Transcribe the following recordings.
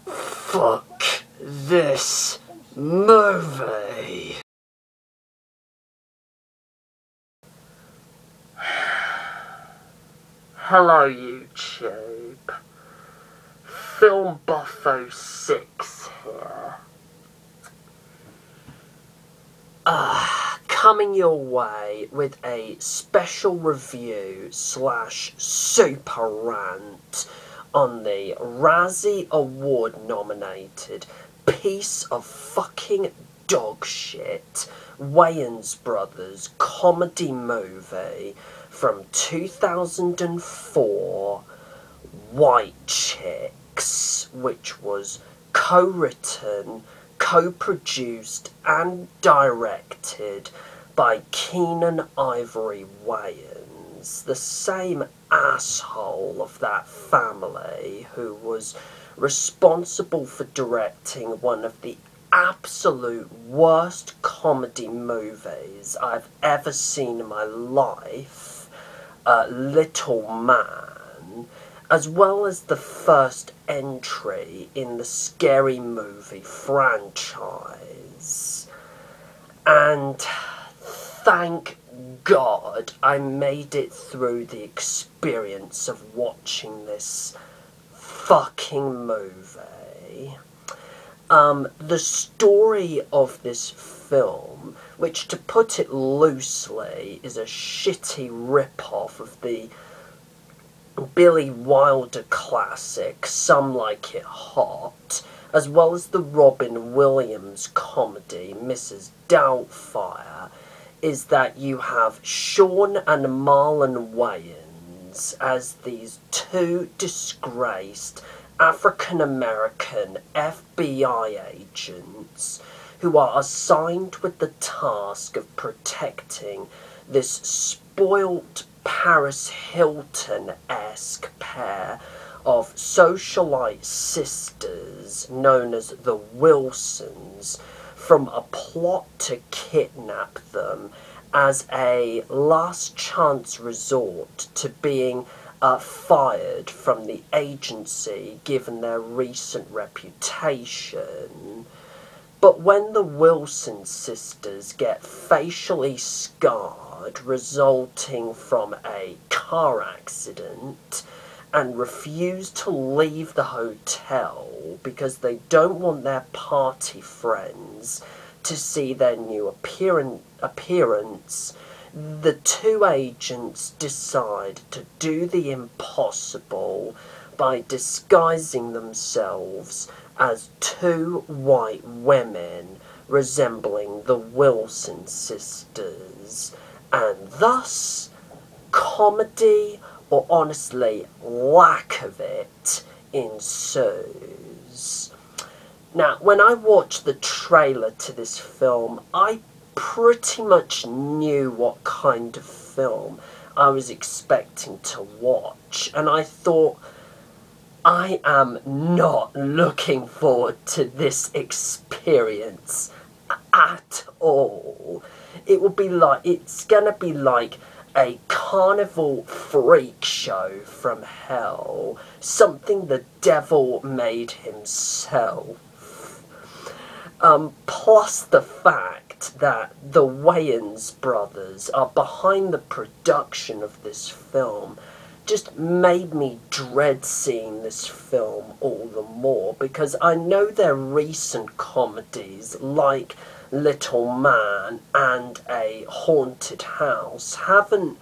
Fuck this movie. Hello YouTube, Film Buffo 6 here. Coming your way with a special review slash super rant on the Razzie Award nominated piece of fucking dog shit Wayans Brothers comedy movie from 2004, White Chicks, which was co-written, co-produced and directed by Keenan Ivory Wayans, the same asshole of that family who was responsible for directing one of the absolute worst comedy movies I've ever seen in my life, Little Man, as well as the first entry in the Scary Movie franchise. And thank God I made it through the experience of watching this fucking movie. The story of this film, which to put it loosely is a shitty rip-off of the Billy Wilder classic Some Like It Hot, as well as the Robin Williams comedy Mrs. Doubtfire, is that you have Shawn and Marlon Wayans as these two disgraced African-American FBI agents who are assigned with the task of protecting this spoilt Paris Hilton-esque pair of socialite sisters known as the Wilsons from a plot to kidnap them as a last chance resort to being fired from the agency given their recent reputation. But when the Wilson sisters get facially scarred resulting from a car accident and refuse to leave the hotel because they don't want their party friends to see their new appearance, the two agents decide to do the impossible by disguising themselves as two white women resembling the Wilson sisters, and thus comedy, or honestly lack of it, ensues. Now, when I watched the trailer to this film, I pretty much knew what kind of film I was expecting to watch, and I thought, I am not looking forward to this experience at all. It's gonna be like a carnival freak show from hell, something the devil made himself. Plus the fact that the Wayans brothers are behind the production of this film just made me dread seeing this film all the more, because I know their recent comedies like Little Man and A Haunted House haven't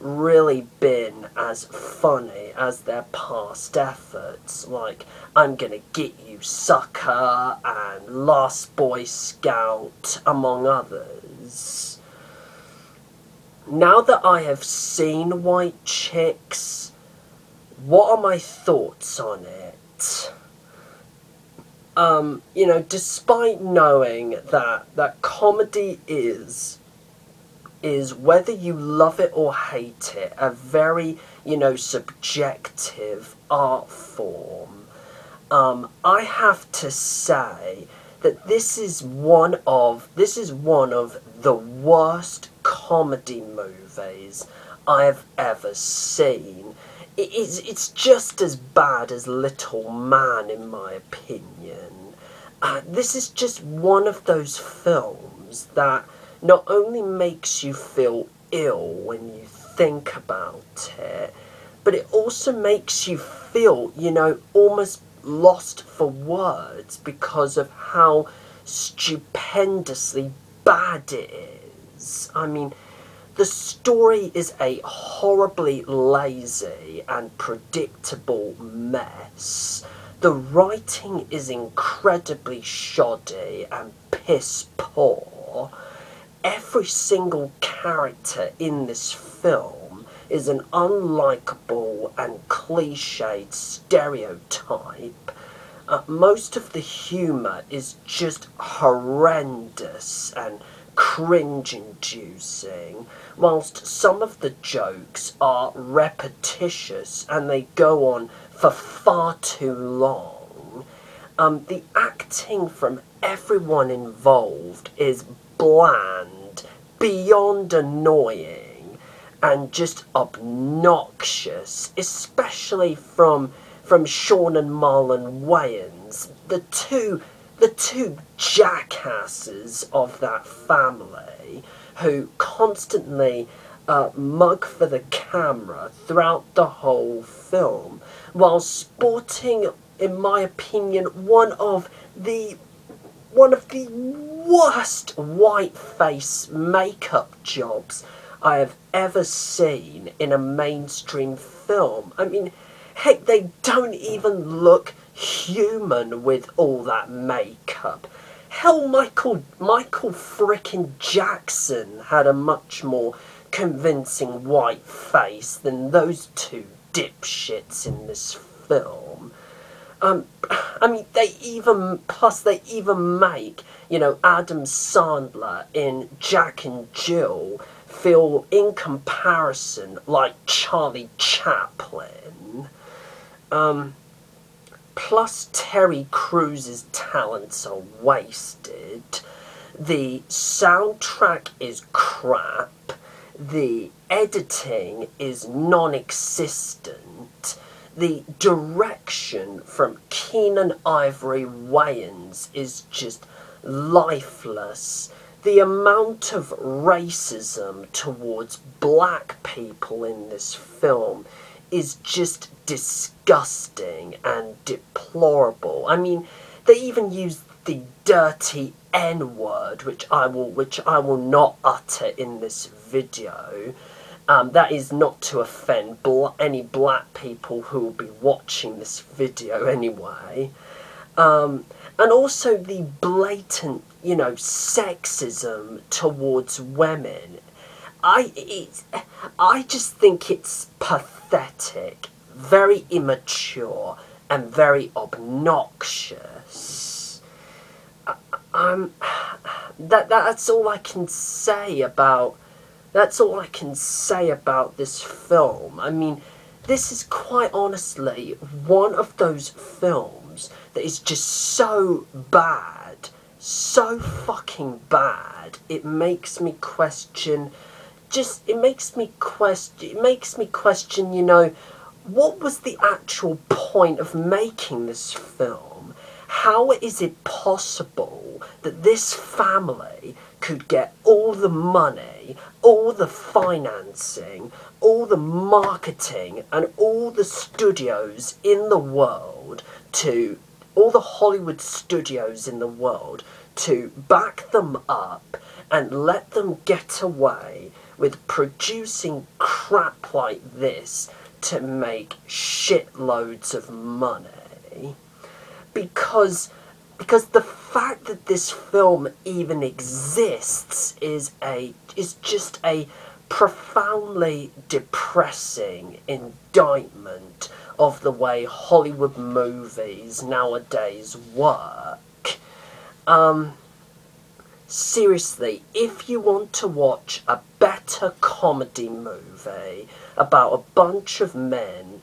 really been as funny as their past efforts, like I'm Gonna Get You Sucker and Last Boy Scout, among others. Now that I have seen White Chicks, what are my thoughts on it? You know, despite knowing that comedy is whether you love it or hate it, a very, you know, subjective art form, I have to say that this is one of the worst comedy movies I have ever seen. it's just as bad as Little Man, in my opinion. This is just one of those films that not only makes you feel ill when you think about it, but it also makes you feel, you know, almost lost for words because of how stupendously bad it is. I mean, the story is a horribly lazy and predictable mess. The writing is incredibly shoddy and piss poor. Every single character in this film is an unlikable and cliched stereotype. Most of the humour is just horrendous and cringe-inducing, whilst some of the jokes are repetitious and they go on for far too long. The acting from everyone involved is bland, beyond annoying, and just obnoxious, especially from Shawn and Marlon Wayans, the two jackasses of that family, who constantly mug for the camera throughout the whole film, while sporting, in my opinion, one of the worst white face makeup jobs I have ever seen in a mainstream film. I mean, heck, they don't even look human with all that makeup. Hell, Michael frickin' Jackson had a much more convincing white face than those two dipshits in this film. I mean, they even make, you know, Adam Sandler in Jack and Jill feel, in comparison, like Charlie Chaplin. Plus, Terry Crews' talents are wasted. The soundtrack is crap. The editing is non-existent. The direction from Keenan Ivory Wayans is just lifeless. The amount of racism towards black people in this film is just disgusting and deplorable. I mean, they even use the dirty N-word, which I will not utter in this video. That is not to offend any black people who will be watching this video anyway. And also the blatant, you know, sexism towards women. I just think it's pathetic, very immature, and very obnoxious. That's all I can say about. That's all I can say about this film. I mean, this is quite honestly one of those films that is just so bad, so fucking bad. It makes me question. It makes me question, you know, what was the actual point of making this film? How is it possible that this family could get all the money, all the financing, all the marketing, and all the studios in the world all the Hollywood studios in the world to back them up and let them get away with producing crap like this to make shitloads of money? Because the fact that this film even exists is just a profoundly depressing indictment of the way Hollywood movies nowadays work. Seriously, if you want to watch a better comedy movie about a bunch of men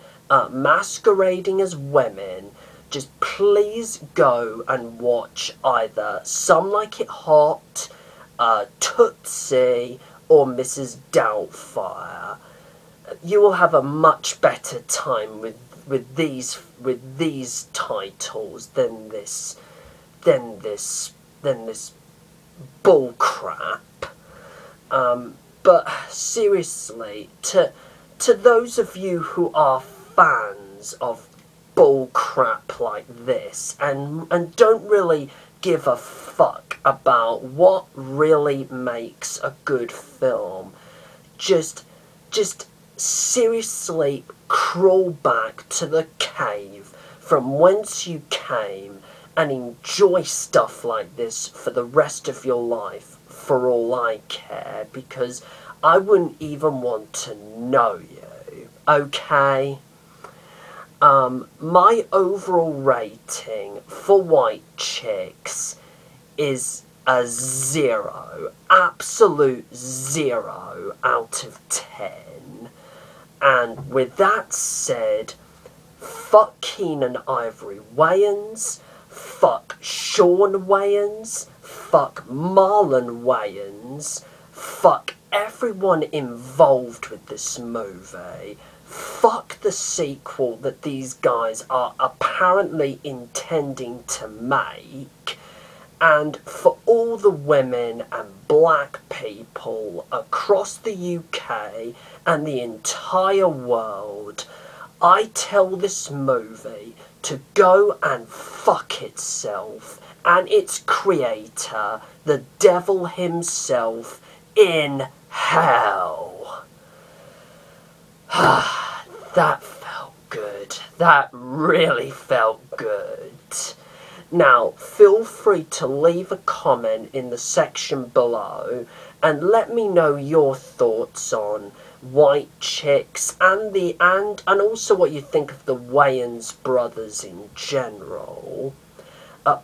masquerading as women, just please go and watch either Some Like It Hot, Tootsie, or Mrs. Doubtfire. you will have a much better time with these titles than this bull crap. But seriously, to those of you who are fans of bull crap like this and don't really give a fuck about what really makes a good film, just seriously crawl back to the cave from whence you came and enjoy stuff like this for the rest of your life, for all I care, because I wouldn't even want to know you, okay? My overall rating for White Chicks is a 0, absolute 0 out of 10. And with that said, fuck Keenan Ivory Wayans, fuck Shawn Wayans, fuck Marlon Wayans, fuck everyone involved with this movie, fuck the sequel that these guys are apparently intending to make, and for all the women and black people across the UK and the entire world, I tell this movie to go and fuck itself and its creator, the devil himself, in hell. That felt good. That really felt good. Now, feel free to leave a comment in the section below and let me know your thoughts on White Chicks and also what you think of the Wayans brothers in general.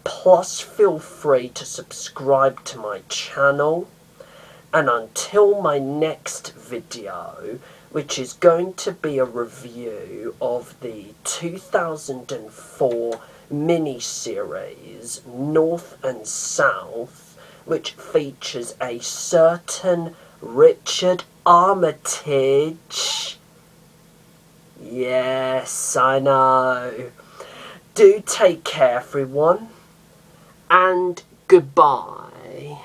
Plus, feel free to subscribe to my channel. And until my next video, which is going to be a review of the 2004 miniseries North and South, which features a certain Richard Armitage. Yes, I know. Do take care, everyone, and goodbye.